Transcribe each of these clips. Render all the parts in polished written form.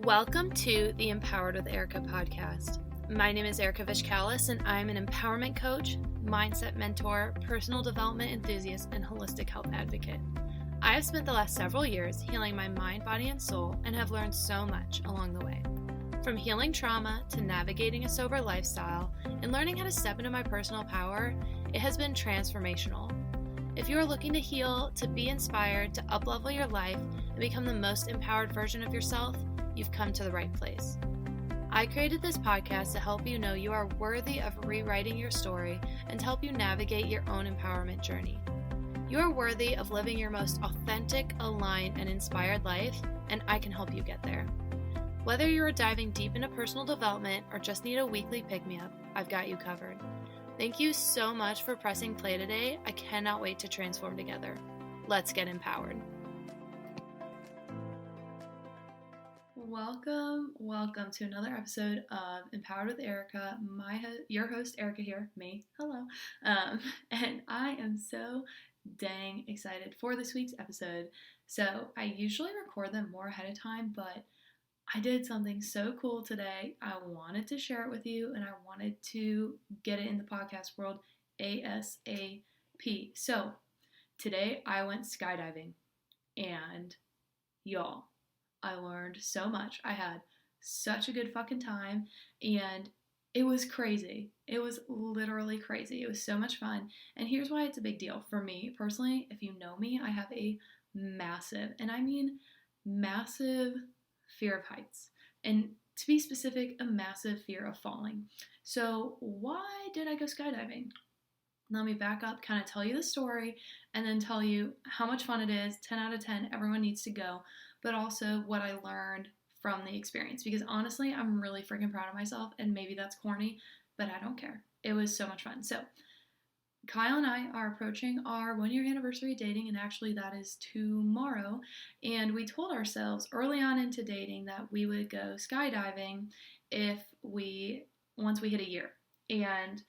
Welcome to the Empowered with Erika podcast. My name is Erika Vishkalis, and I'm an empowerment coach, mindset mentor, personal development enthusiast, and holistic health advocate. I have spent the last several years healing my mind, body, and soul, and have learned so much along the way. From healing trauma to navigating a sober lifestyle and learning how to step into my personal power, it has been transformational. If you are looking to heal, to be inspired, to uplevel your life, and become the most empowered version of yourself, you've come to the right place. I created this podcast to help you know you are worthy of rewriting your story and to help you navigate your own empowerment journey. You are worthy of living your most authentic, aligned, and inspired life, and I can help you get there. Whether you are diving deep into personal development or just need a weekly pick-me-up, I've got you covered. Thank you so much for pressing play today. I cannot wait to transform together. Let's get empowered. Welcome to another episode of Empowered with Erika. Your host, Erika here, me, hello. And I am so dang excited for this week's episode. So I usually record them more ahead of time, but I did something so cool today. I wanted to share it with you, and I wanted to get it in the podcast world ASAP. So today I went skydiving, and y'all, I learned so much. I had such a good fucking time, and it was crazy. It was literally crazy. It was so much fun, and here's why it's a big deal. For me, personally, if you know me, I have a massive, and I mean massive, fear of heights. And to be specific, a massive fear of falling. So why did I go skydiving? Let me back up, kind of tell you the story, and then tell you how much fun it is. 10 out of 10, everyone needs to go. But also what I learned from the experience. Because honestly, I'm really freaking proud of myself, and maybe that's corny, but I don't care. It was so much fun. So Kyle and I are approaching our 1-year anniversary of dating, and actually that is tomorrow. And we told ourselves early on into dating that we would go skydiving once we hit a year. And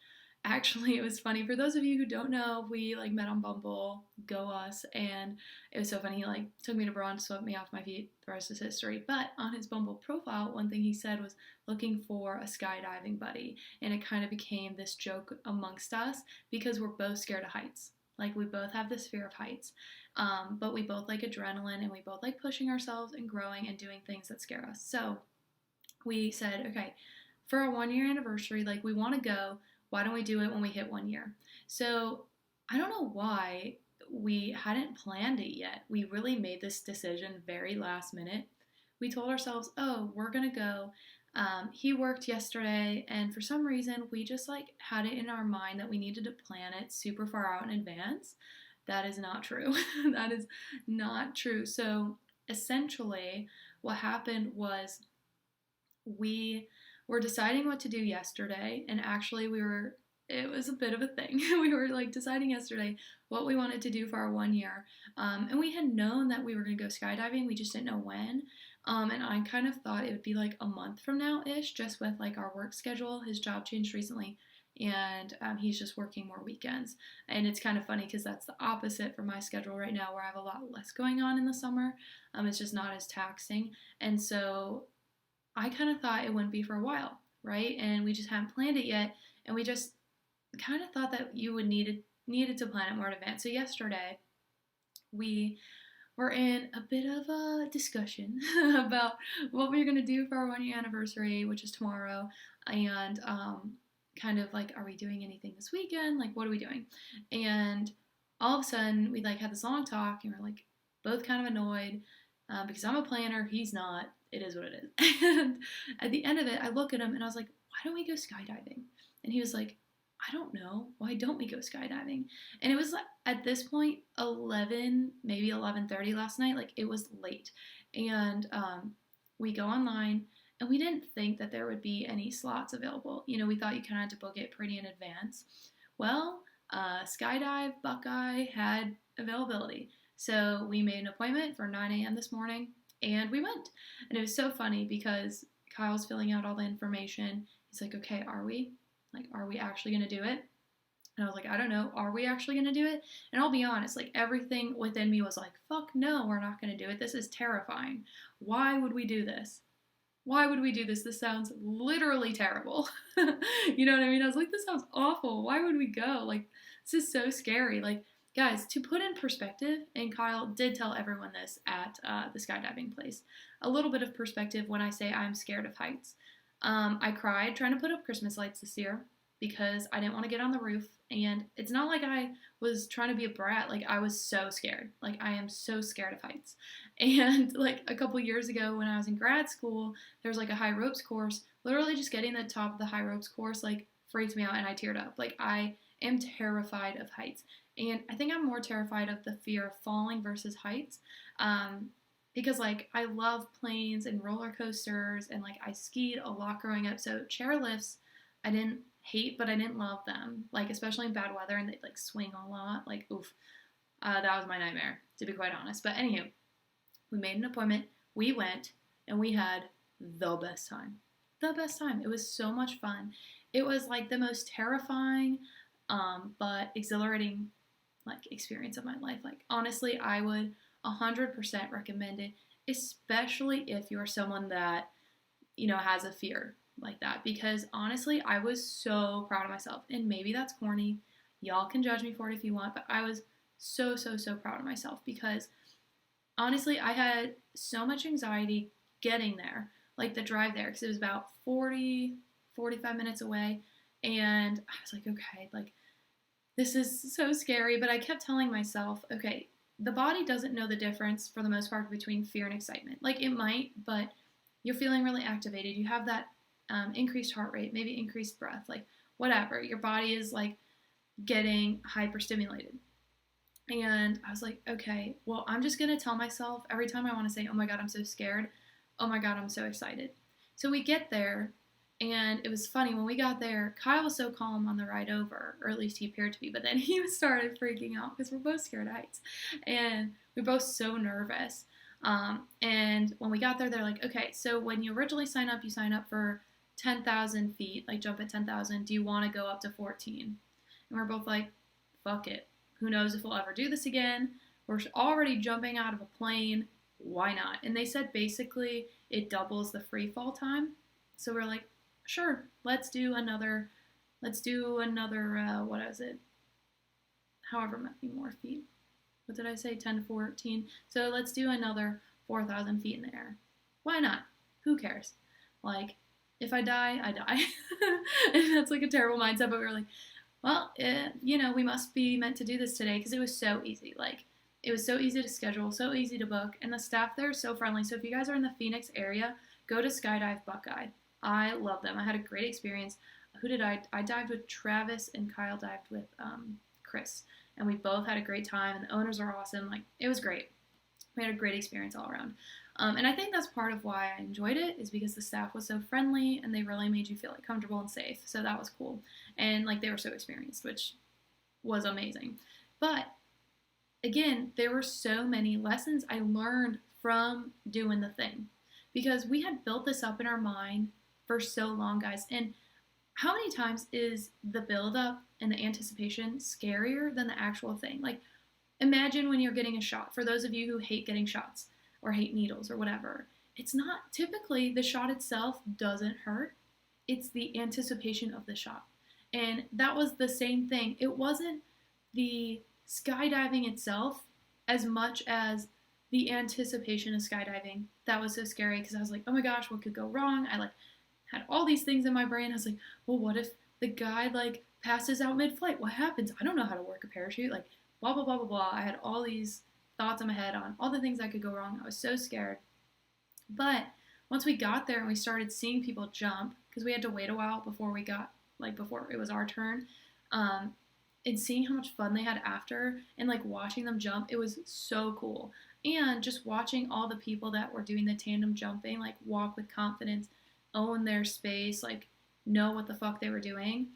actually, it was funny. For those of you who don't know, we met on Bumble, go us, and it was so funny. He took me to brunch, swept me off my feet. The rest is history. But on his Bumble profile, one thing he said was looking for a skydiving buddy, and it kind of became this joke amongst us because we're both scared of heights. We both have this fear of heights, but we both like adrenaline, and we both like pushing ourselves and growing and doing things that scare us. So we said, okay, for our 1-year anniversary, we want to go. Why don't we do it when we hit 1 year? So I don't know why we hadn't planned it yet. We really made this decision very last minute. We told ourselves, oh, we're going to go. He worked yesterday, and for some reason, we just had it in our mind that we needed to plan it super far out in advance. That is not true. That is not true. So essentially, what happened was we were deciding what to do yesterday, and actually it was a bit of a thing. We were deciding yesterday what we wanted to do for our 1 year, and we had known that we were going to go skydiving, we just didn't know when, and I kind of thought it would be a month from now-ish, just with our work schedule. His job changed recently, and he's just working more weekends, and it's kind of funny because that's the opposite for my schedule right now, where I have a lot less going on in the summer. It's just not as taxing, and so I kind of thought it wouldn't be for a while, right? And we just hadn't planned it yet, and we just kind of thought that you would needed to plan it more in advance. So yesterday, we were in a bit of a discussion about what we were going to do for our 1-year anniversary, which is tomorrow, and kind of are we doing anything this weekend? What are we doing? And all of a sudden, we had this long talk, and we're both kind of annoyed because I'm a planner, he's not. It is what it is. And at the end of it, I look at him and I was like, why don't we go skydiving? And he was like, I don't know. Why don't we go skydiving? And it was at this point, 11, maybe 11:30 last night. It was late. And we go online, and we didn't think that there would be any slots available. We thought you kind of had to book it pretty in advance. Well, Skydive Buckeye had availability. So we made an appointment for 9 a.m. this morning. And we went. And it was so funny because Kyle's filling out all the information. He's like, okay, are we actually going to do it? And I was like, I don't know. Are we actually going to do it? And I'll be honest, everything within me was like, fuck no, we're not going to do it. This is terrifying. Why would we do this? Why would we do this? This sounds literally terrible. You know what I mean? I was like, this sounds awful. Why would we go? Like, this is so scary. Like, guys, to put in perspective, and Kyle did tell everyone this at the skydiving place, a little bit of perspective when I say I'm scared of heights. I cried trying to put up Christmas lights this year because I didn't want to get on the roof. And it's not like I was trying to be a brat. Like, I was so scared. Like, I am so scared of heights. And like a couple years ago when I was in grad school, there was like a high ropes course. Literally just getting to the top of the high ropes course like freaked me out and I teared up. Like, I am terrified of heights. And I think I'm more terrified of the fear of falling versus heights. Because like I love planes and roller coasters and like I skied a lot growing up. So chairlifts I didn't hate, but I didn't love them. Like especially in bad weather and they'd like swing a lot. Like oof, that was my nightmare to be quite honest. But anywho, we made an appointment. We went and we had the best time. The best time. It was so much fun. It was like the most terrifying, but exhilarating like experience of my life. Like honestly, I would 100% recommend it, especially if you're someone that has a fear like that. Because honestly, I was so proud of myself, and maybe that's corny. Y'all can judge me for it if you want, but I was so so so proud of myself because honestly, I had so much anxiety getting there, like the drive there, because it was about 45 minutes away. And I was like, okay, like this is so scary. But I kept telling myself, okay, the body doesn't know the difference for the most part between fear and excitement. Like it might, but you're feeling really activated. You have that increased heart rate, maybe increased breath, like whatever. Your body is like getting hyperstimulated. And I was like, okay, well, I'm just going to tell myself every time I want to say, oh my God, I'm so scared. Oh my God, I'm so excited. So we get there, and it was funny. When we got there, Kyle was so calm on the ride over, or at least he appeared to be, but then he started freaking out because we're both scared of heights. And we were both so nervous. And when we got there, they're like, okay, so when you originally sign up, you sign up for 10,000 feet, like jump at 10,000. Do you want to go up to 14? And we're both like, fuck it. Who knows if we'll ever do this again? We're already jumping out of a plane. Why not? And they said basically it doubles the free fall time. So we're like, sure, let's do another, what is it? However many more feet. What did I say? 10 to 14. So let's do another 4,000 feet in the air. Why not? Who cares? Like, if I die, I die. And that's like a terrible mindset, but we were like, well, we must be meant to do this today because it was so easy. Like, it was so easy to schedule, so easy to book, and the staff there is so friendly. So if you guys are in the Phoenix area, go to Skydive Buckeye. I love them. I had a great experience. Who did I dived with Travis, and Kyle dived with Chris, and we both had a great time, and the owners are awesome. Like, it was great. We had a great experience all around. And I think that's part of why I enjoyed it is because the staff was so friendly and they really made you feel like comfortable and safe. So that was cool. And like they were so experienced, which was amazing. But again, there were so many lessons I learned from doing the thing because we had built this up in our mind for so long, guys. And how many times is the buildup and the anticipation scarier than the actual thing? Like, imagine when you're getting a shot. For those of you who hate getting shots or hate needles or whatever, it's not typically the shot itself doesn't hurt. It's the anticipation of the shot. And that was the same thing. It wasn't the skydiving itself as much as the anticipation of skydiving. That was so scary because I was like, oh my gosh, what could go wrong? I like had all these things in my brain. I was like, well, what if the guy like passes out mid-flight? What happens? I don't know how to work a parachute. Like, blah, blah, blah, blah, blah. I had all these thoughts in my head on all the things that could go wrong. I was so scared. But once we got there and we started seeing people jump, because we had to wait a while before before it was our turn, and seeing how much fun they had after and like watching them jump, it was so cool. And just watching all the people that were doing the tandem jumping, like walk with confidence, own their space, like know what the fuck they were doing,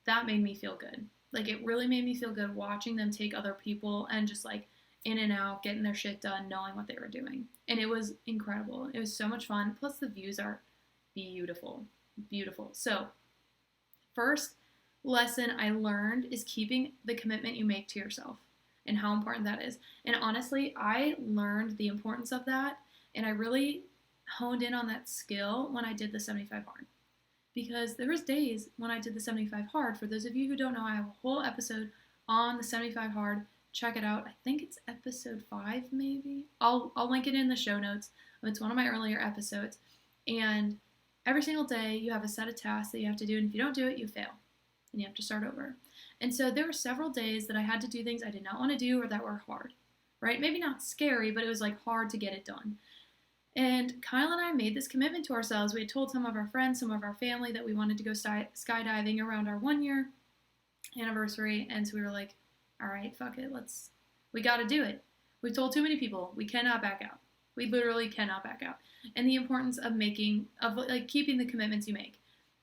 that made me feel good. Like, it really made me feel good watching them take other people and just, like, in and out, getting their shit done, knowing what they were doing. And it was incredible. It was so much fun. Plus, the views are beautiful. Beautiful. So, first lesson I learned is keeping the commitment you make to yourself and how important that is. And honestly, I learned the importance of that. And I really honed in on that skill when I did the 75 hard. Because there was days when I did the 75 hard. For those of you who don't know, I have a whole episode on the 75 hard. Check it out. I think it's episode 5 maybe. I'll link it in the show notes. It's one of my earlier episodes. And every single day you have a set of tasks that you have to do, and if you don't do it, you fail. And you have to start over. And so there were several days that I had to do things I did not want to do or that were hard, right? Maybe not scary, but it was like hard to get it done. And Kyle and I made this commitment to ourselves. We had told some of our friends, some of our family that we wanted to go skydiving around our 1-year anniversary. And so we were like, all right, fuck it. We got to do it. We've told too many people. We cannot back out. We literally cannot back out. And the importance of keeping the commitments you make.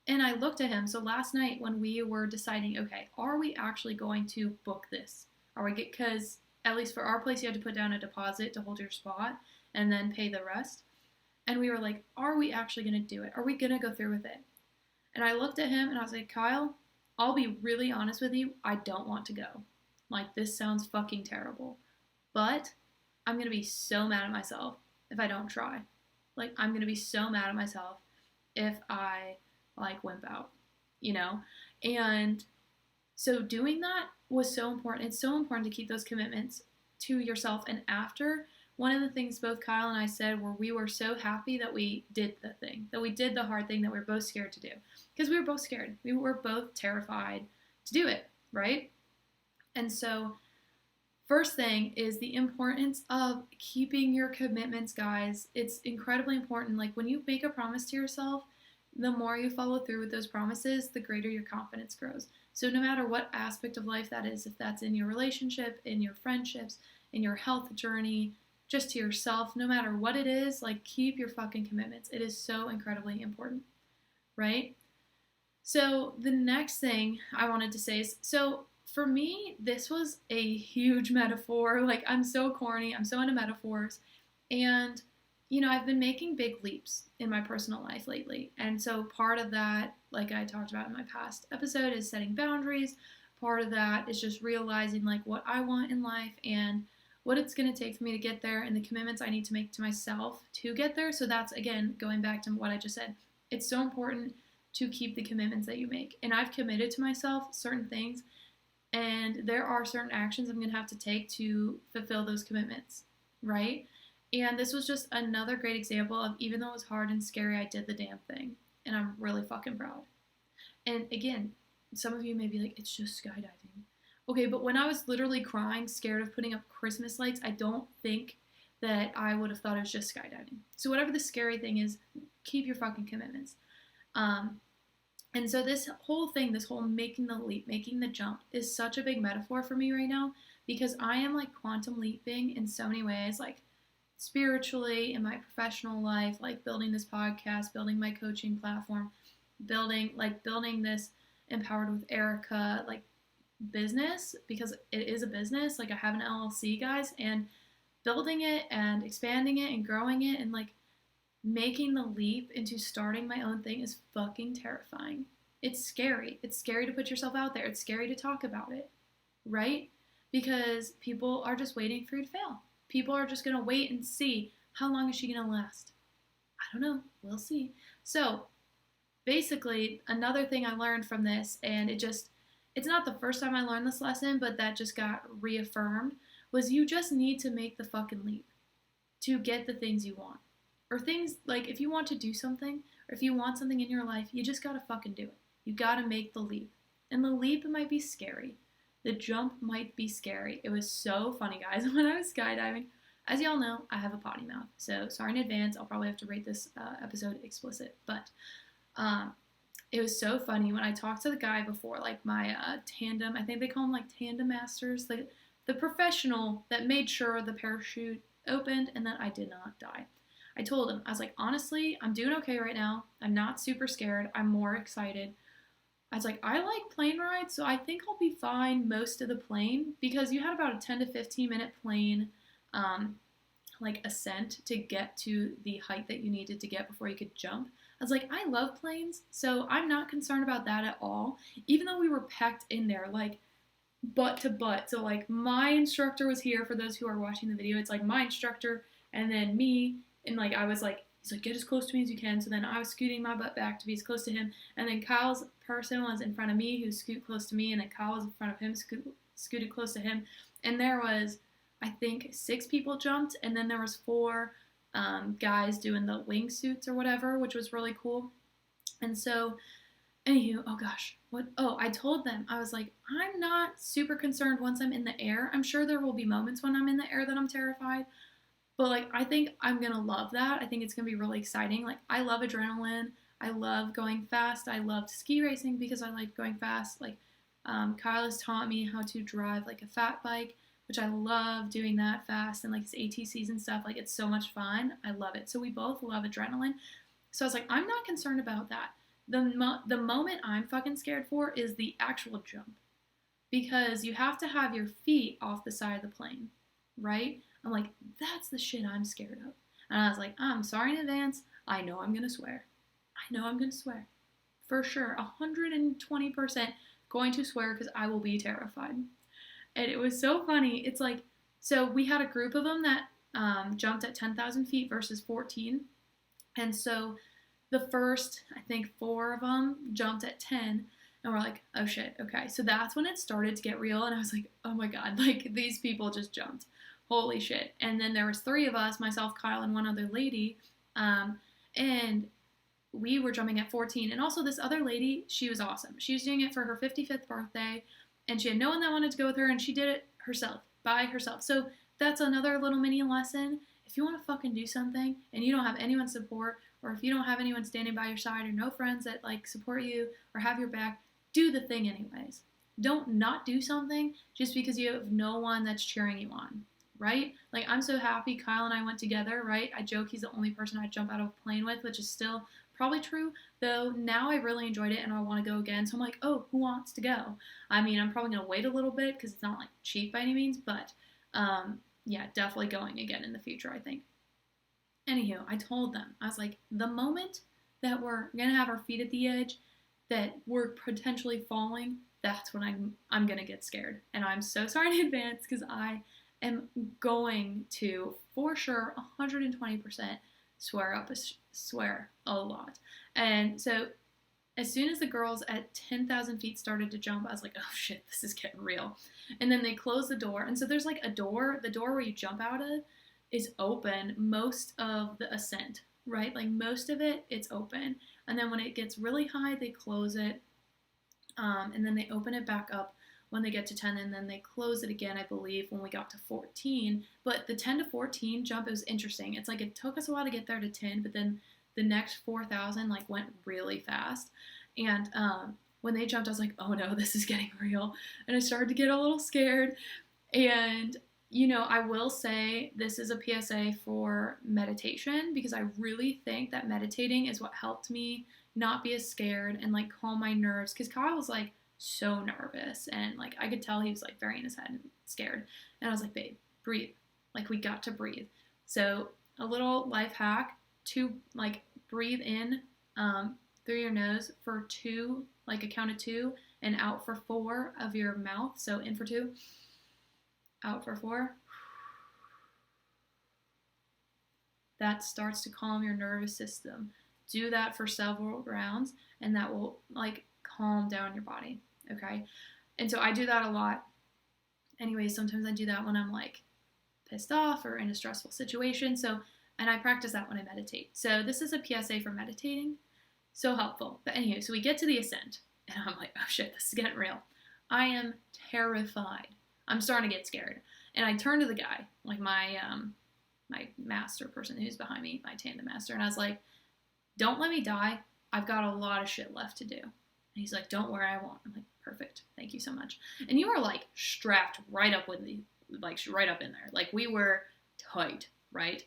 And I looked at him. So last night when we were deciding, okay, are we actually going to book this? Because at least for our place, you had to put down a deposit to hold your spot and then pay the rest. And we were like, are we actually going to do it? Are we going to go through with it? And I looked at him and I was like, Kyle, I'll be really honest with you. I don't want to go. Like, this sounds fucking terrible. But I'm going to be so mad at myself if I don't try. Like, I'm going to be so mad at myself if I, wimp out, And so doing that was so important. It's so important to keep those commitments to yourself. And after, one of the things both Kyle and I said were we were so happy that we did the thing, that we did the hard thing that we were both scared to do. Because we were both scared. We were both terrified to do it, right? And so first thing is the importance of keeping your commitments, guys. It's incredibly important. Like, when you make a promise to yourself, the more you follow through with those promises, the greater your confidence grows. So no matter what aspect of life that is, if that's in your relationship, in your friendships, in your health journey, just to yourself, no matter what it is, keep your fucking commitments. It is so incredibly important, right? So the next thing I wanted to say is, so for me, this was a huge metaphor. I'm so corny. I'm so into metaphors. And, I've been making big leaps in my personal life lately. And so part of that, like I talked about in my past episode, is setting boundaries. Part of that is just realizing, what I want in life and what it's going to take for me to get there and the commitments I need to make to myself to get there. So that's, again, going back to what I just said. It's so important to keep the commitments that you make. And I've committed to myself certain things, and there are certain actions I'm going to have to take to fulfill those commitments, right? And this was just another great example of, even though it was hard and scary, I did the damn thing. And I'm really fucking proud. And again, some of you may be like, it's just skydiving. Okay, but when I was literally crying, scared of putting up Christmas lights, I don't think that I would have thought it was just skydiving. So whatever the scary thing is, keep your fucking commitments. And so this whole thing, this whole making the leap, making the jump, is such a big metaphor for me right now, because I am quantum leaping in so many ways, spiritually, in my professional life, building this podcast, building my coaching platform, building this Empowered with Erika, business, because it is a business. I have an LLC, guys, and building it and expanding it and growing it and making the leap into starting my own thing is fucking terrifying. It's scary. It's scary to put yourself out there. It's scary to talk about it, right? Because people are just waiting for you to fail. People are just going to wait and see, how long is she going to last? I don't know. We'll see. So basically, another thing I learned from this, and it's not the first time I learned this lesson, but that just got reaffirmed, was you just need to make the fucking leap to get the things you want. Or things, if you want to do something, or if you want something in your life, you just gotta fucking do it. You gotta make the leap. And the leap might be scary. The jump might be scary. It was so funny, guys, when I was skydiving. As y'all know, I have a potty mouth, so sorry in advance. I'll probably have to rate this episode explicit, but it was so funny when I talked to the guy before, my tandem, I think they call them tandem masters, the professional that made sure the parachute opened and that I did not die. I told him, I was like, honestly, I'm doing okay right now. I'm not super scared. I'm more excited. I was like, I like plane rides, so I think I'll be fine most of the plane, because you had about a 10 to 15 minute plane ascent to get to the height that you needed to get before you could jump. I was like, I love planes, so I'm not concerned about that at all, even though we were packed in there, butt to butt. So, my instructor was here. For those who are watching the video, it's, my instructor, and then me, and, I was, He's like, get as close to me as you can. So then I was scooting my butt back to be as close to him. And then Kyle's person was in front of me, who scooted close to me. And then Kyle was in front of him, scooted close to him. And there was, I think, 6 people jumped. And then there was 4 guys doing the wingsuits or whatever, which was really cool. And so, anywho, oh gosh, I told them, I was like, I'm not super concerned once I'm in the air. I'm sure there will be moments when I'm in the air that I'm terrified. But, like, I think I'm going to love that. I think it's going to be really exciting. Like, I love adrenaline. I love going fast. I loved ski racing because I like going fast. Like, Kyle has taught me how to drive, like, a fat bike, which I love doing that fast. And, like, his ATCs and stuff. Like, it's so much fun. I love it. So we both love adrenaline. So I was like, I'm not concerned about that. The moment I'm fucking scared for is the actual jump. Because you have to have your feet off the side of the plane, right? I'm like, that's the shit I'm scared of. And I was like, I'm sorry in advance. I know I'm going to swear. I know I'm going to swear. For sure. 120% going to swear because I will be terrified. And it was so funny. It's like, so we had a group of them that jumped at 10,000 feet versus 14. And so the first, I think 4 of them jumped at 10. And we're like, oh shit, okay. So that's when it started to get real. And I was like, oh my God, like these people just jumped. Holy shit. And then there was 3 of us, myself, Kyle, and one other lady. And we were jumping at 14. And also this other lady, she was awesome. She was doing it for her 55th birthday. And she had no one that wanted to go with her. And she did it herself, by herself. So that's another little mini lesson. If you want to fucking do something and you don't have anyone's support, or if you don't have anyone standing by your side or no friends that like support you or have your back, do the thing anyways. Don't not do something just because you have no one that's cheering you on. Right? Like, I'm so happy Kyle and I went together, right? I joke he's the only person I'd jump out of a plane with, which is still probably true, though now I really enjoyed it and I want to go again. So I'm like, oh, who wants to go? I mean, I'm probably going to wait a little bit because it's not, like, cheap by any means, but, yeah, definitely going again in the future, I think. Anywho, I told them, I was like, the moment that we're going to have our feet at the edge, that we're potentially falling, that's when I'm going to get scared. And I'm so sorry in advance because I am going to, for sure, 120% swear a lot. And so as soon as the girls at 10,000 feet started to jump, I was like, oh shit, this is getting real. And then they closed the door. And so there's like a door, the door where you jump out of is open most of the ascent, right? Like most of it, it's open. And then when it gets really high, they close it. And then they open it back up when they get to 10, and then they close it again, I believe, when we got to 14. But the 10 to 14 jump, it was interesting. It's like it took us a while to get there to 10, but then the next 4,000 like went really fast. And when they jumped, I was like, oh no, this is getting real. And I started to get a little scared. And, you know, I will say this is a PSA for meditation, because I really think that meditating is what helped me not be as scared and like calm my nerves. Because Kyle was like so nervous, and like I could tell he was like very in his head and scared. And I was like, babe, breathe. Like, we got to breathe. So a little life hack to like breathe in through your nose for 2, like a count of 2, and out for 4 of your mouth. So in for 2, out for 4. That starts to calm your nervous system. Do that for several rounds, and that will like calm down your body. Okay. And so I do that a lot. Anyway, sometimes I do that when I'm like pissed off or in a stressful situation. So, and I practice that when I meditate. So this is a PSA for meditating. So helpful. But anyway, so we get to the ascent, and I'm like, oh shit, this is getting real. I am terrified. I'm starting to get scared. And I turn to the guy, like my master person who's behind me, my tandem master, and I was like, don't let me die. I've got a lot of shit left to do. And he's like, don't worry, I won't. I'm like, perfect. Thank you so much. And you are like strapped right up with me, like right up in there. Like we were tight, right?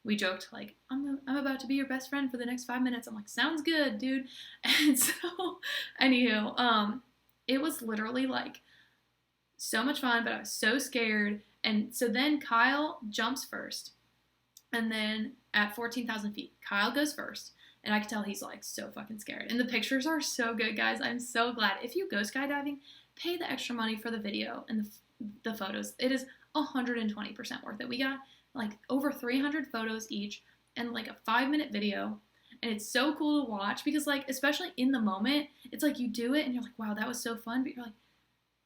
We joked like, I'm about to be your best friend for the next 5 minutes. I'm like, sounds good, dude. And so, anywho, it was literally like so much fun, but I was so scared. And so then Kyle jumps first. And then at 14,000 feet, Kyle goes first. And I can tell he's like so fucking scared. And the pictures are so good, guys. I'm so glad. If you go skydiving, pay the extra money for the video and the photos. It is 120% worth it. We got like over 300 photos each. and like a 5-minute video. And it's so cool to watch because, like, especially in the moment, it's like you do it and you're like, wow, that was so fun. But you're like,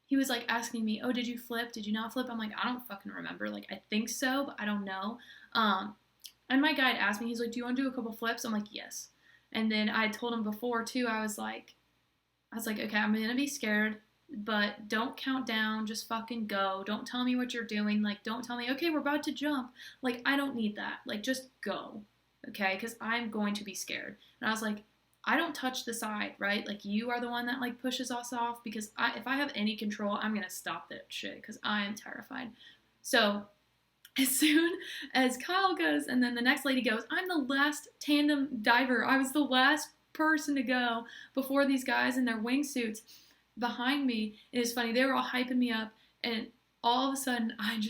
he was like asking me, oh, did you flip? Did you not flip? I'm like, I don't fucking remember. Like, I think so, but I don't know. And my guide asked me, he's like, do you want to do a couple flips? I'm like, yes. And then I told him before too, I was like, okay, I'm going to be scared, but don't count down. Just fucking go. Don't tell me what you're doing. Like, don't tell me, okay, we're about to jump. Like, I don't need that. Like, just go. Okay? Because I'm going to be scared. And I was like, I don't touch the side, right? Like, you are the one that, like, pushes us off because if I have any control, I'm going to stop that shit because I am terrified. So, as soon as Kyle goes and then the next lady goes, I'm the last tandem diver. I was the last person to go before these guys in their wingsuits behind me. It was funny. They were all hyping me up, and all of a sudden, I'm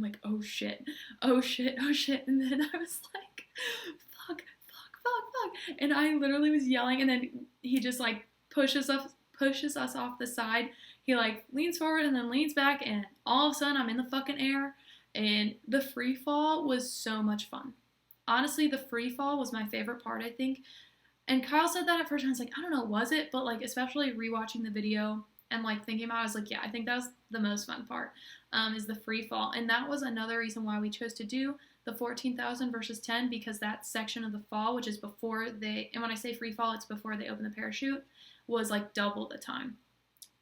like, oh shit, oh shit, oh shit. And then I was like, fuck. And I literally was yelling, and then he just like pushes us off the side. He like leans forward and then leans back, and all of a sudden I'm in the fucking air. And the free fall was so much fun. Honestly, the free fall was my favorite part, I think. And Kyle said that at first, and I was like, I don't know, was it? But like, especially rewatching the video and like thinking about it, I was like, yeah, I think that was the most fun part, is the free fall. And that was another reason why we chose to do the 14,000 versus 10, because that section of the fall, which is before and when I say free fall, it's before they open the parachute, was like double the time.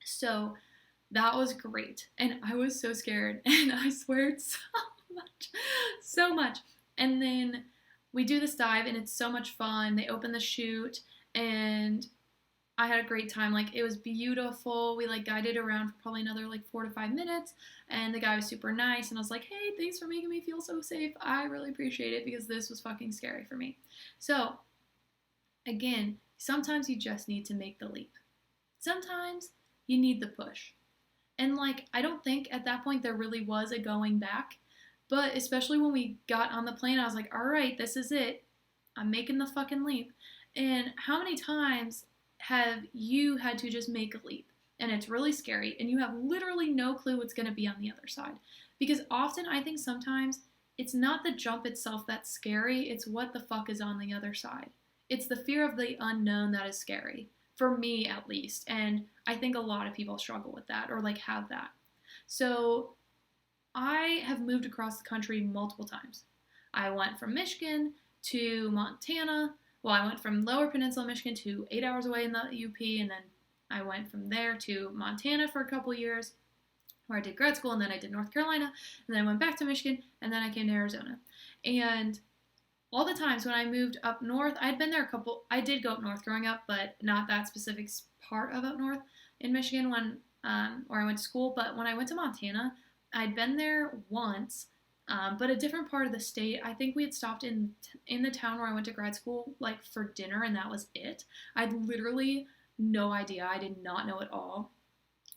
So that was great. And I was so scared, and I swear so much. And then we do this dive, and it's so much fun. They open the chute, and I had a great time. Like, it was beautiful. We like guided around for probably another like 4 to 5 minutes, and the guy was super nice, and I was like, hey, thanks for making me feel so safe. I really appreciate it because this was fucking scary for me. So again, sometimes you just need to make the leap. Sometimes you need the push. And like, I don't think at that point there really was a going back, but especially when we got on the plane, I was like, all right, this is it. I'm making the fucking leap. And how many times have you had to just make a leap, and it's really scary, and you have literally no clue what's going to be on the other side? Because often, I think sometimes it's not the jump itself that's scary, it's what the fuck is on the other side. It's the fear of the unknown that is scary, for me at least, and I think a lot of people struggle with that, or like have that. So I have moved across the country multiple times. I went from Michigan to Montana. Well, I went from Lower Peninsula, Michigan to 8 hours away in the UP, and then I went from there to Montana for a couple years, where I did grad school, and then I did North Carolina, and then I went back to Michigan, and then I came to Arizona. And all the times when I moved up north, I'd been there I did go up north growing up, but not that specific part of up north in Michigan where I went to school. But when I went to Montana, I'd been there once, but a different part of the state. I think we had stopped in the town where I went to grad school, like for dinner, and that was it. I had literally no idea. I did not know at all,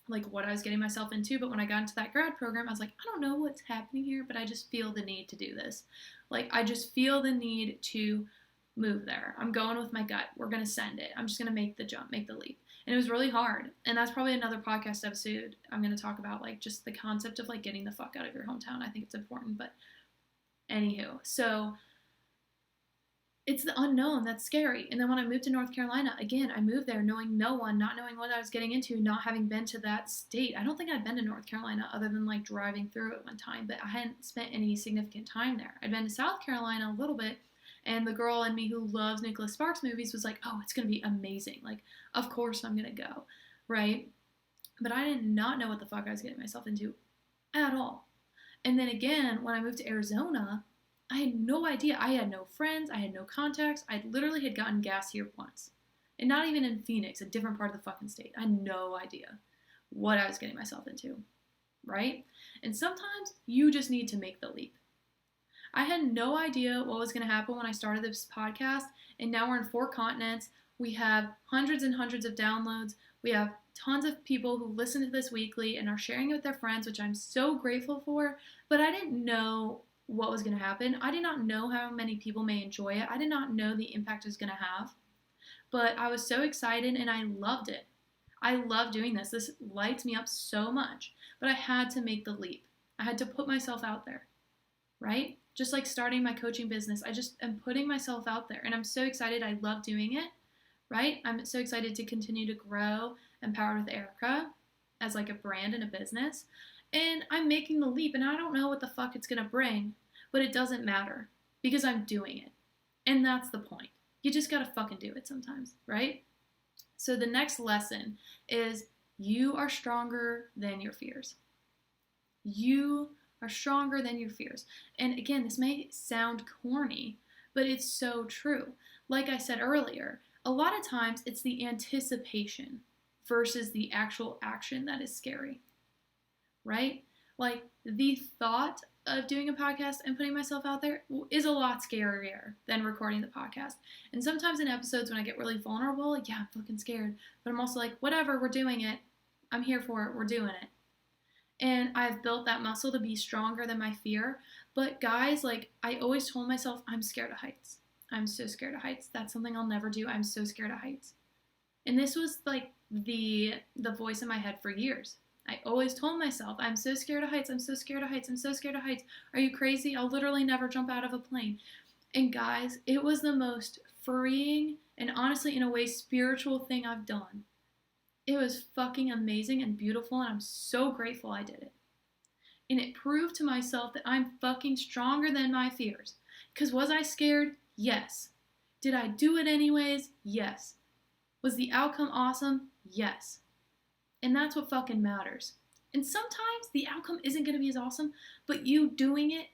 like what I was getting myself into. But when I got into that grad program, I was like, I don't know what's happening here, but I just feel the need to do this. Like, I just feel the need to move there. I'm going with my gut. We're going to send it. I'm just going to make the jump, make the leap. And it was really hard. And that's probably another podcast episode I'm going to talk about, like, just the concept of, like, getting the fuck out of your hometown. I think it's important. But anywho, so it's the unknown that's scary. And then when I moved to North Carolina, again, I moved there knowing no one, not knowing what I was getting into, not having been to that state. I don't think I'd been to North Carolina other than, like, driving through it one time, but I hadn't spent any significant time there. I'd been to South Carolina a little bit, and the girl in me who loves Nicholas Sparks movies was like, oh, it's going to be amazing. Like, of course I'm going to go, right? But I did not know what the fuck I was getting myself into at all. And then again, when I moved to Arizona, I had no idea. I had no friends. I had no contacts. I literally had gotten gas here once. And not even in Phoenix, a different part of the fucking state. I had no idea what I was getting myself into, right? And sometimes you just need to make the leap. I had no idea what was going to happen when I started this podcast, and now we're in 4 continents. We have hundreds and hundreds of downloads. We have tons of people who listen to this weekly and are sharing it with their friends, which I'm so grateful for, but I didn't know what was going to happen. I did not know how many people may enjoy it. I did not know the impact it was going to have, but I was so excited and I loved it. I love doing this. This lights me up so much, but I had to make the leap. I had to put myself out there, right? just like starting my coaching business. I just am putting myself out there, and I'm so excited. I love doing it, right? I'm so excited to continue to grow Empowered with Erika as like a brand and a business. And I'm making the leap, and I don't know what the fuck it's going to bring, but it doesn't matter because I'm doing it. And that's the point. You just got to fucking do it sometimes, right? So the next lesson is you are stronger than your fears. You are stronger than your fears. And again, this may sound corny, but it's so true. Like I said earlier, a lot of times it's the anticipation versus the actual action that is scary, right? Like the thought of doing a podcast and putting myself out there is a lot scarier than recording the podcast. And sometimes in episodes when I get really vulnerable, like, yeah, I'm fucking scared. But I'm also like, whatever, we're doing it. I'm here for it. We're doing it. And I've built that muscle to be stronger than my fear. But guys, like I always told myself, I'm scared of heights. I'm so scared of heights. That's something I'll never do. I'm so scared of heights. And this was like the voice in my head for years. I always told myself, I'm so scared of heights. I'm so scared of heights. I'm so scared of heights. Are you crazy? I'll literally never jump out of a plane. And guys, it was the most freeing and honestly, in a way, spiritual thing I've done. It was fucking amazing and beautiful, and I'm so grateful I did it. And it proved to myself that I'm fucking stronger than my fears. Because was I scared? Yes. Did I do it anyways? Yes. Was the outcome awesome? Yes. And that's what fucking matters. And sometimes the outcome isn't going to be as awesome, but you doing it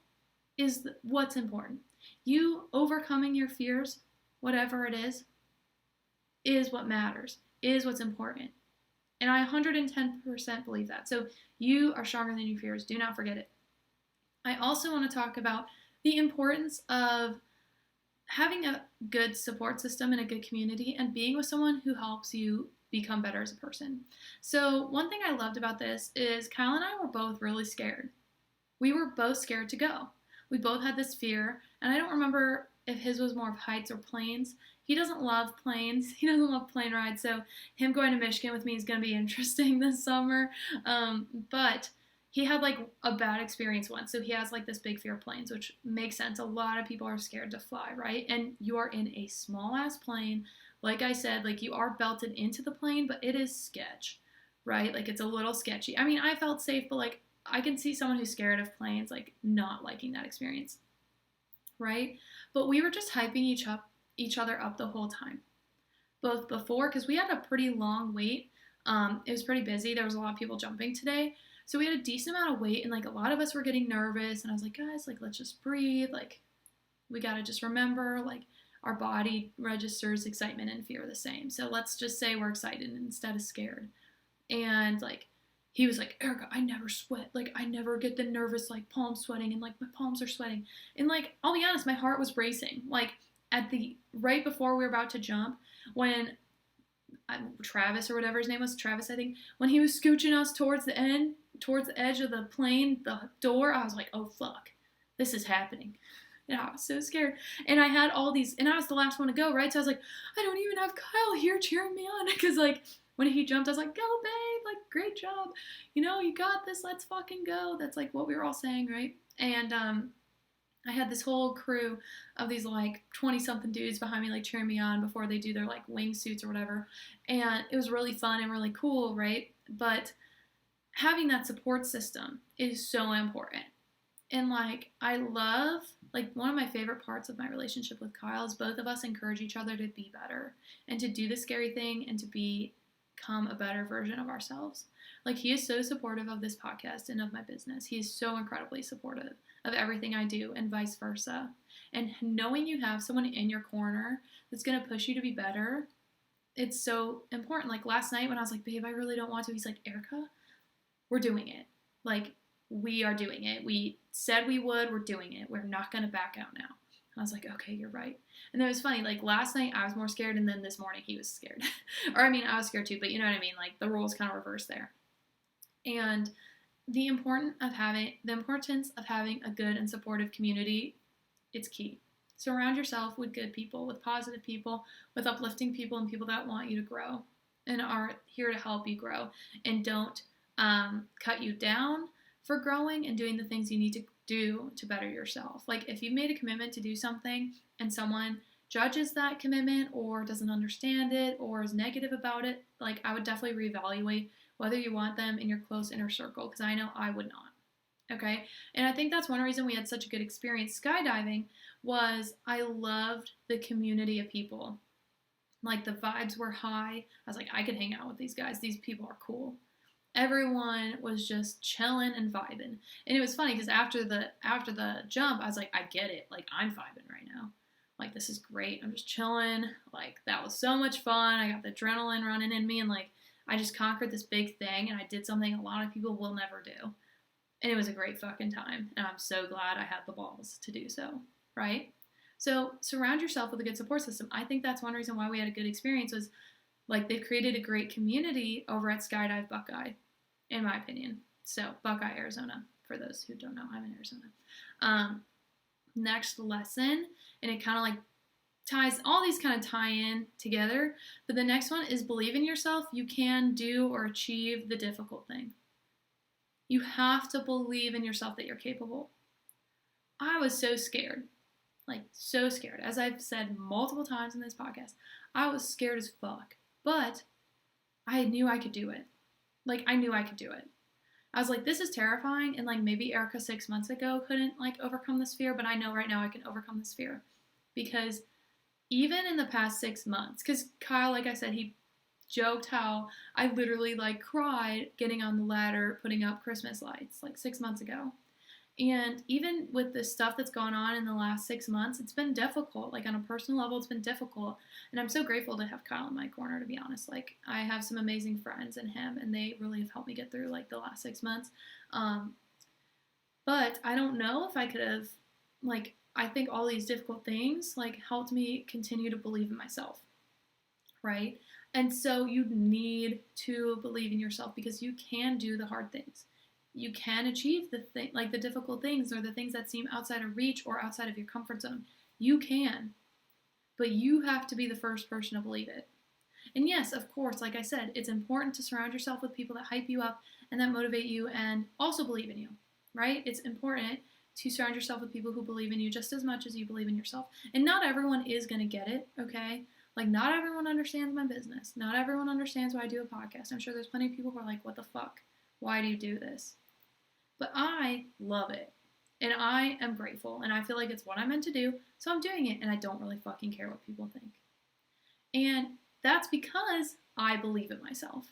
is what's important. You overcoming your fears, whatever it is what matters, is what's important. And I 110% believe that. So you are stronger than your fears. Do not forget it. I also want to talk about the importance of having a good support system and a good community and being with someone who helps you become better as a person. So one thing I loved about this is Kyle and I were both really scared. We were both scared to go. We both had this fear, and I don't remember if his was more of heights or planes. He doesn't love planes. He doesn't love plane rides, so him going to Michigan with me is going to be interesting this summer. But he had like a bad experience once, so he has like this big fear of planes, which makes sense. A lot of people are scared to fly, right? And you are in a small ass plane. Like I said, like you are belted into the plane, but it is sketch, right? Like it's a little sketchy. I mean, I felt safe, but like I can see someone who's scared of planes like not liking that experience, right? But we were just hyping each other up the whole time, both before, because we had a pretty long wait. It was pretty busy. There was a lot of people jumping today, so we had a decent amount of wait, and like a lot of us were getting nervous. And I was like, guys, like let's just breathe. Like we gotta just remember, like our body registers excitement and fear the same. So let's just say we're excited instead of scared. And like he was like, Erika, I never sweat. Like I never get the nervous like palm sweating and like my palms are sweating. And like I'll be honest, my heart was racing. Like at the right before we were about to jump, when Travis or whatever his name was, Travis I think, when he was scooching us towards the edge of the plane, the door, I was like, oh fuck, this is happening. And I was so scared. And I had all these, and I was the last one to go, right? So I was like, I don't even have Kyle here cheering me on. Because like when he jumped, I was like, go babe, like great job. You know, you got this, let's fucking go. That's like what we were all saying, right? And I had this whole crew of these like 20-something dudes behind me like cheering me on before they do their like wingsuits or whatever. And it was really fun and really cool, right? But having that support system is so important. And like I love, like one of my favorite parts of my relationship with Kyle is both of us encourage each other to be better and to do the scary thing and to become a better version of ourselves. Like he is so supportive of this podcast and of my business. He is so incredibly supportive of everything I do and vice versa. And knowing you have someone in your corner that's going to push you to be better, it's so important. Like last night when I was like, babe, I really don't want to, he's like, Erika, we're doing it. Like we are doing it. We said we would, we're doing it. We're not going to back out now. And I was like, okay, you're right. And it was funny. Like last night I was more scared, and then this morning he was scared. Or I mean, I was scared too, but you know what I mean? Like the roles kind of reversed there. And the importance of having a good and supportive community, it's key. Surround yourself with good people, with positive people, with uplifting people, and people that want you to grow and are here to help you grow and don't cut you down for growing and doing the things you need to do to better yourself. Like if you've made a commitment to do something and someone judges that commitment or doesn't understand it or is negative about it, like I would definitely reevaluate whether you want them in your close inner circle, because I know I would not. Okay, and I think that's one reason we had such a good experience skydiving was I loved the community of people. Like the vibes were high. I was like, I could hang out with these guys. These people are cool. Everyone was just chilling and vibing. And it was funny because after the jump, I was like, I get it. Like I'm vibing right now. Like this is great. I'm just chilling. Like that was so much fun. I got the adrenaline running in me and like I just conquered this big thing and I did something a lot of people will never do. And it was a great fucking time. And I'm so glad I had the balls to do so, right? So surround yourself with a good support system. I think that's one reason why we had a good experience was like they've created a great community over at Skydive Buckeye, in my opinion. So Buckeye, Arizona, for those who don't know, I'm in Arizona. Next lesson, and it kind of like ties, all these kind of tie in together. But the next one is believe in yourself. You can do or achieve the difficult thing. You have to believe in yourself that you're capable. I was so scared, like so scared. As I've said multiple times in this podcast, I was scared as fuck, but I knew I could do it. Like I knew I could do it. I was like, this is terrifying. And like maybe Erika 6 months ago couldn't like overcome this fear, but I know right now I can overcome this fear because even in the past 6 months, because Kyle, like I said, he joked how I literally like cried getting on the ladder putting up Christmas lights like 6 months ago. And even with the stuff that's gone on in the last 6 months, it's been difficult. Like on a personal level, it's been difficult. And I'm so grateful to have Kyle in my corner, to be honest. Like I have some amazing friends in him and they really have helped me get through like the last 6 months. But I don't know if I could have, like, I think all these difficult things like helped me continue to believe in myself, right? And so you need to believe in yourself because you can do the hard things. You can achieve the thing, like the difficult things or the things that seem outside of reach or outside of your comfort zone. You can, but you have to be the first person to believe it. And yes, of course, like I said, it's important to surround yourself with people that hype you up and that motivate you and also believe in you, right? It's important to surround yourself with people who believe in you just as much as you believe in yourself. And not everyone is going to get it, okay? Like, not everyone understands my business. Not everyone understands why I do a podcast. I'm sure there's plenty of people who are like, what the fuck? Why do you do this? But I love it. And I am grateful. And I feel like it's what I'm meant to do. So I'm doing it. And I don't really fucking care what people think. And that's because I believe in myself.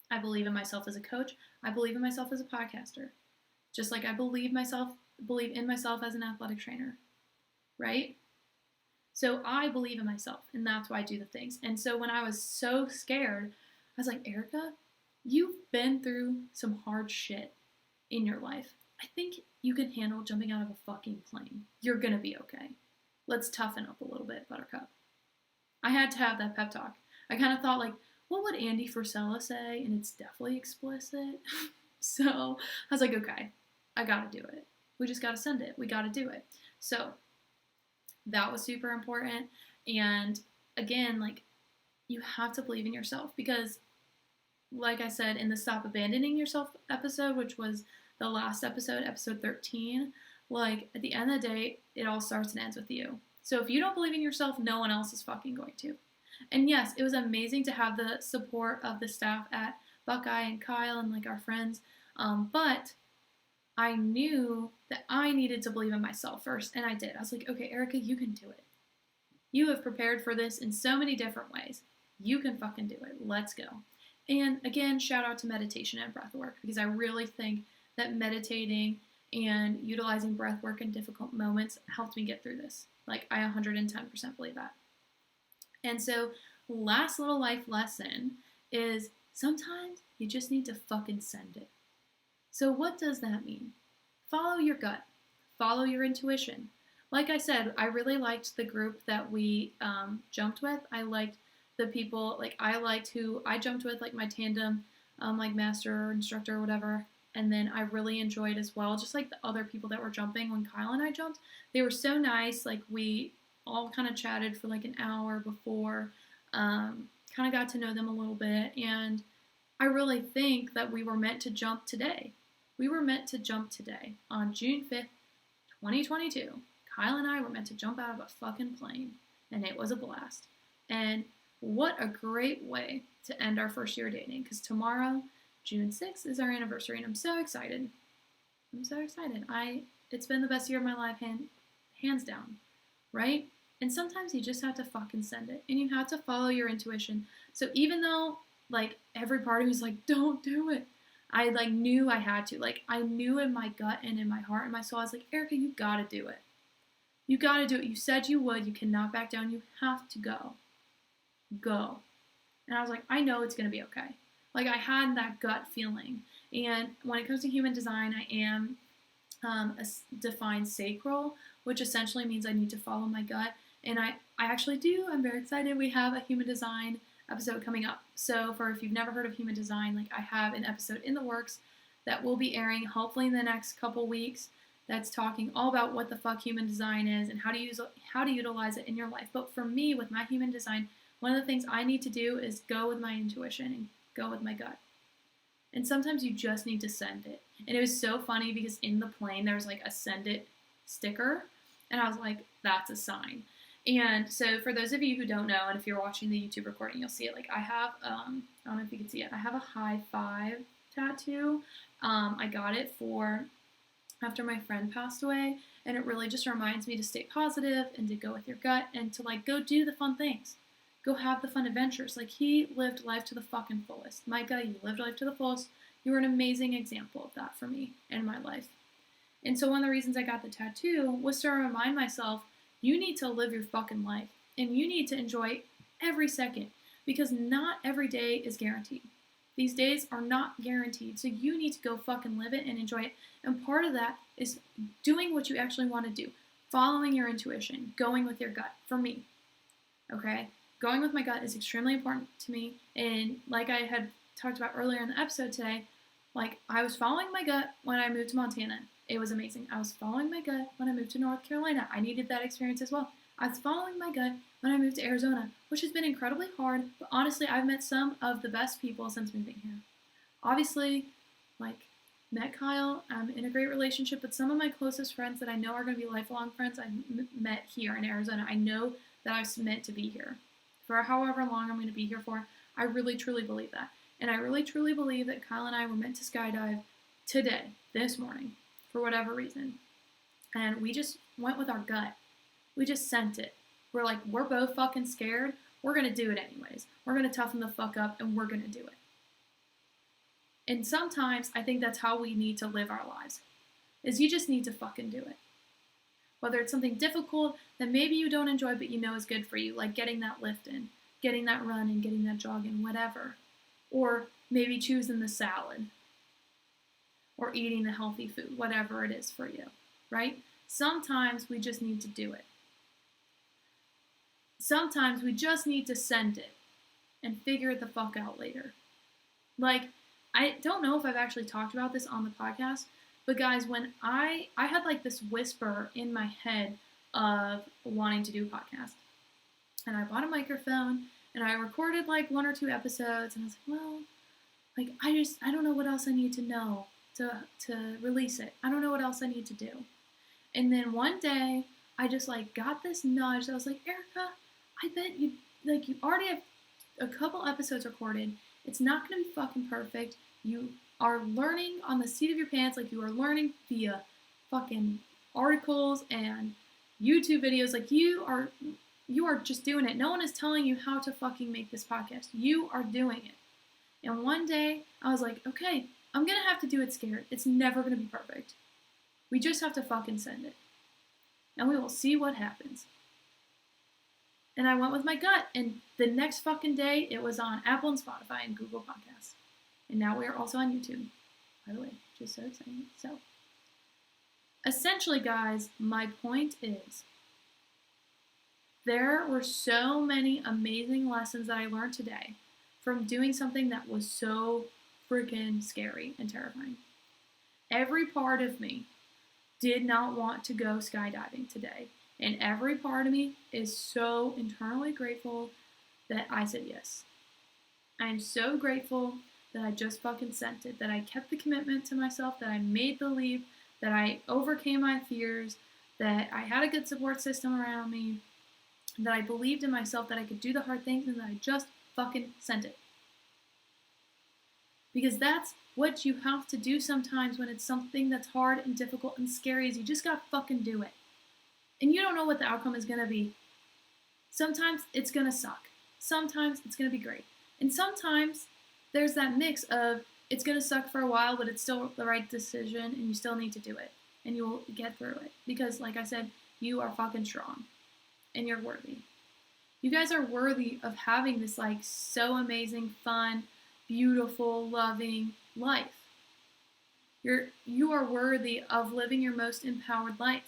I believe in myself as a coach. I believe in myself as a podcaster. Just like I believe in myself as an athletic trainer. Right? So I believe in myself, and that's why I do the things. And so when I was so scared, I was like, Erika, you've been through some hard shit in your life. I think you can handle jumping out of a fucking plane. You're gonna be okay. Let's toughen up a little bit, Buttercup. I had to have that pep talk. I kind of thought like, what would Andy Frisella say? And it's definitely explicit. So I was like, okay, I gotta do it. We just gotta send it. We gotta do it. So that was super important. And again, like, you have to believe in yourself because, like I said in the Stop Abandoning Yourself episode, which was the last episode, episode 13, like, at the end of the day, it all starts and ends with you. So if you don't believe in yourself, no one else is fucking going to. And yes, it was amazing to have the support of the staff at Buckeye and Kyle and, like, our friends. But I knew that I needed to believe in myself first, and I did. I was like, okay, Erika, you can do it. You have prepared for this in so many different ways. You can fucking do it. Let's go. And again, shout out to meditation and breath work because I really think that meditating and utilizing breath work in difficult moments helped me get through this. Like, I 110% believe that. And so, last little life lesson is sometimes you just need to fucking send it. So what does that mean? Follow your gut. Follow your intuition. Like I said, I really liked the group that we jumped with. I liked the people, like I liked who I jumped with, like my tandem, like master or instructor or whatever. And then I really enjoyed as well, just like the other people that were jumping when Kyle and I jumped. They were so nice. Like we all kind of chatted for like an hour before, kind of got to know them a little bit. And I really think that we were meant to jump today. We were meant to jump today on June 5th, 2022, Kyle and I were meant to jump out of a fucking plane, and it was a blast. And what a great way to end our first year dating, because tomorrow, June 6th, is our anniversary, and I'm so excited. I'm so excited. It's been the best year of my life, hands down, right? And sometimes you just have to fucking send it, and you have to follow your intuition. So even though, like, every part of me was like, don't do it, I, like, knew I had to. Like, I knew in my gut and in my heart and my soul, I was like, Erika, you gotta do it. You gotta do it. You said you would. You cannot back down. You have to go. Go. And I was like, I know it's gonna be okay. Like, I had that gut feeling. And when it comes to human design, I am a defined sacral, which essentially means I need to follow my gut. And I actually do. I'm very excited. We have a human design episode coming up. So if you've never heard of human design, like, I have an episode in the works that will be airing hopefully in the next couple weeks that's talking all about what the fuck human design is and how to utilize it in your life. But for me, with my human design, one of the things I need to do is go with my intuition and go with my gut. And sometimes you just need to send it. And it was so funny because in the plane there was like a send it sticker, and I was like, that's a sign. And so for those of you who don't know, and if you're watching the YouTube recording, you'll see it. Like, I have, I don't know if you can see it, I have a high five tattoo. I got it after my friend passed away, and it really just reminds me to stay positive and to go with your gut and to, like, go do the fun things. Go have the fun adventures. Like, he lived life to the fucking fullest. My gut, you lived life to the fullest. You were an amazing example of that for me in my life. And so one of the reasons I got the tattoo was to remind myself, you need to live your fucking life, and you need to enjoy every second, because not every day is guaranteed. These days are not guaranteed, so you need to go fucking live it and enjoy it. And part of that is doing what you actually want to do, following your intuition, going with your gut, for me, okay? Going with my gut is extremely important to me, and like I had talked about earlier in the episode today, like, I was following my gut when I moved to Montana. It was amazing. I was following my gut when I moved to North Carolina. I needed that experience as well. I was following my gut when I moved to Arizona, which has been incredibly hard, but honestly, I've met some of the best people since moving here. Obviously, like, met Kyle. I'm in a great relationship, but some of my closest friends that I know are going to be lifelong friends I've met here in Arizona. I know that I was meant to be here for however long I'm going to be here for. I really, truly believe that. And I really, truly believe that Kyle and I were meant to skydive today, this morning, for whatever reason. And we just went with our gut. We just sent it. We're like, we're both fucking scared. We're going to do it anyways. We're going to toughen the fuck up, and we're going to do it. And sometimes I think that's how we need to live our lives, is you just need to fucking do it. Whether it's something difficult that maybe you don't enjoy but you know is good for you, like getting that lift in, getting that run in, getting that jog in, whatever. Or maybe choosing the salad, or eating the healthy food, whatever it is for you, right? Sometimes we just need to do it. Sometimes we just need to send it and figure it the fuck out later. Like, I don't know if I've actually talked about this on the podcast, but guys, when I had like this whisper in my head of wanting to do a podcast, and I bought a microphone, and I recorded like 1 or 2 episodes, and I was like, well, like, I don't know what else I need to know to release it. I don't know what else I need to do. And then one day, I just like got this nudge. I was like, Erika, I bet you already have a couple episodes recorded. It's not going to be fucking perfect. You are learning on the seat of your pants. Like, you are learning via fucking articles and YouTube videos. Like, you are just doing it. No one is telling you how to fucking make this podcast. You are doing it. And one day, I was like, okay, I'm going to have to do it scared. It's never going to be perfect. We just have to fucking send it. And we will see what happens. And I went with my gut. And the next fucking day, it was on Apple and Spotify and Google Podcasts. And now we are also on YouTube, by the way. Just so exciting. So, essentially, guys, my point is, there were so many amazing lessons that I learned today from doing something that was so freaking scary and terrifying. Every part of me did not want to go skydiving today. And every part of me is so internally grateful that I said yes. I am so grateful that I just fucking sent it, that I kept the commitment to myself, that I made the leap, that I overcame my fears, that I had a good support system around me, that I believed in myself, that I could do the hard things, and that I just fucking sent it. Because that's what you have to do sometimes when it's something that's hard and difficult and scary, is you just gotta fucking do it. And you don't know what the outcome is gonna be. Sometimes it's gonna suck. Sometimes it's gonna be great. And sometimes there's that mix of it's gonna suck for a while, but it's still the right decision and you still need to do it. And you will get through it. Because like I said, you are fucking strong. And you're worthy. You guys are worthy of having this like so amazing, fun, beautiful, loving life. You are worthy of living your most empowered life.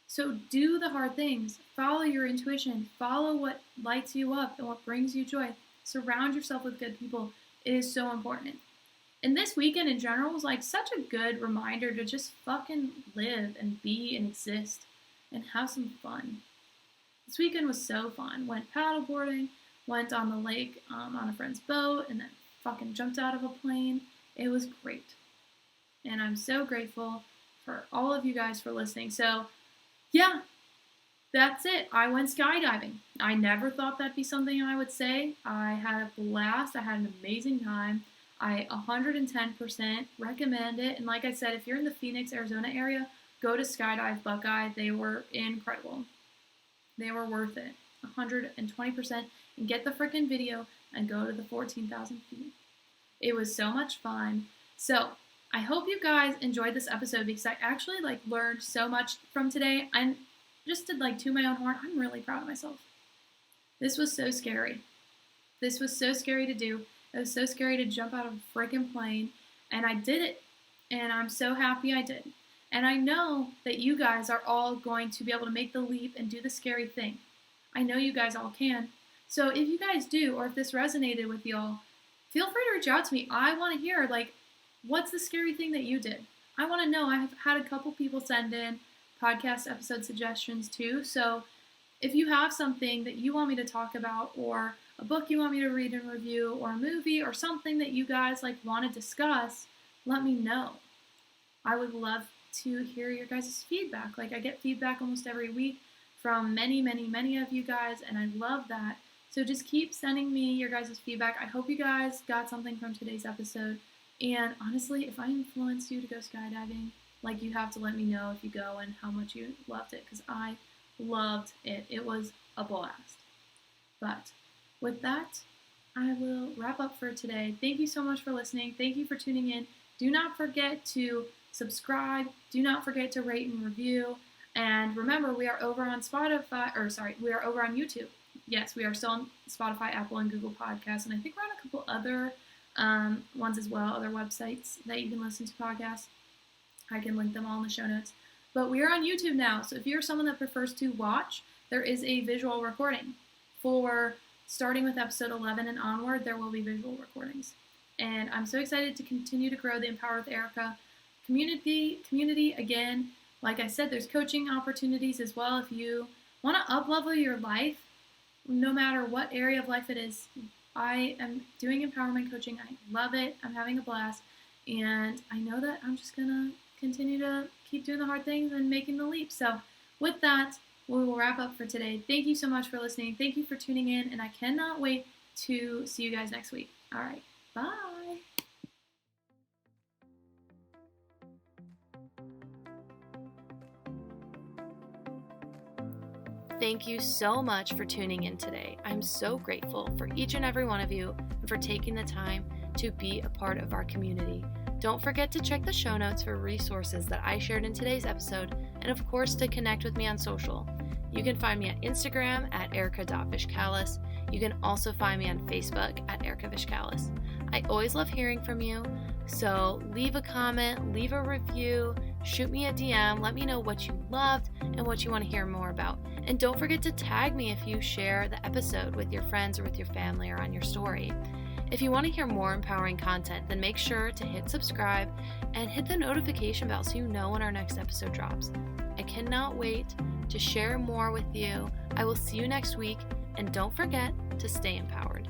So do the hard things. Follow your intuition. Follow what lights you up and what brings you joy. Surround yourself with good people. It is so important. And this weekend in general was like such a good reminder to just fucking live and be and exist and have some fun. This weekend was so fun. Went paddleboarding, went on the lake on a friend's boat, and then fucking jumped out of a plane. It was great. And I'm so grateful for all of you guys for listening. So, yeah, that's it. I went skydiving. I never thought that'd be something I would say. I had a blast. I had an amazing time. I 110% recommend it. And like I said, if you're in the Phoenix, Arizona area, go to Skydive Buckeye. They were incredible. They were worth it. 120%. And get the freaking video and go to the 14,000 feet. It was so much fun. So I hope you guys enjoyed this episode because I actually learned so much from today. I just did to my own horn. I'm really proud of myself. This was so scary. This was so scary to do. It was so scary to jump out of a freaking plane. And I did it. And I'm so happy I did. And I know that you guys are all going to be able to make the leap and do the scary thing. I know you guys all can. So if you guys do, or if this resonated with y'all, feel free to reach out to me. I want to hear, what's the scary thing that you did? I want to know. I have had a couple people send in podcast episode suggestions too. So if you have something that you want me to talk about, or a book you want me to read and review, or a movie, or something that you guys want to discuss, let me know. I would love to hear your guys' feedback. I get feedback almost every week from many, many, many of you guys, and I love that. So just keep sending me your guys' feedback. I hope you guys got something from today's episode. And honestly, if I influenced you to go skydiving, you have to let me know if you go and how much you loved it, because I loved it. It was a blast. But with that, I will wrap up for today. Thank you so much for listening. Thank you for tuning in. Do not forget to subscribe. Do not forget to rate and review. And remember, we are over on we are over on YouTube. Yes, we are still on Spotify, Apple, and Google Podcasts. And I think we're on a couple other ones as well, other websites that you can listen to podcasts. I can link them all in the show notes. But we are on YouTube now. So if you're someone that prefers to watch, there is a visual recording. For starting with episode 11 and onward, there will be visual recordings. And I'm so excited to continue to grow the Empower with Erika community. Again, like I said, there's coaching opportunities as well. If you want to up-level your life, no matter what area of life it is, I am doing empowerment coaching. I love it. I'm having a blast. And I know that I'm just going to continue to keep doing the hard things and making the leap. So with that, we will wrap up for today. Thank you so much for listening. Thank you for tuning in. And I cannot wait to see you guys next week. All right. Bye. Thank you so much for tuning in today. I'm so grateful for each and every one of you and for taking the time to be a part of our community. Don't forget to check the show notes for resources that I shared in today's episode, and of course to connect with me on social. You can find me at Instagram at erika.vishkalis. You can also find me on Facebook at Erika Vishkalis. I always love hearing from you, so leave a comment, leave a review, shoot me a DM, let me know what you loved and what you want to hear more about. And don't forget to tag me if you share the episode with your friends or with your family or on your story. If you want to hear more empowering content, then make sure to hit subscribe and hit the notification bell so you know when our next episode drops. I cannot wait to share more with you. I will see you next week, and don't forget to stay empowered.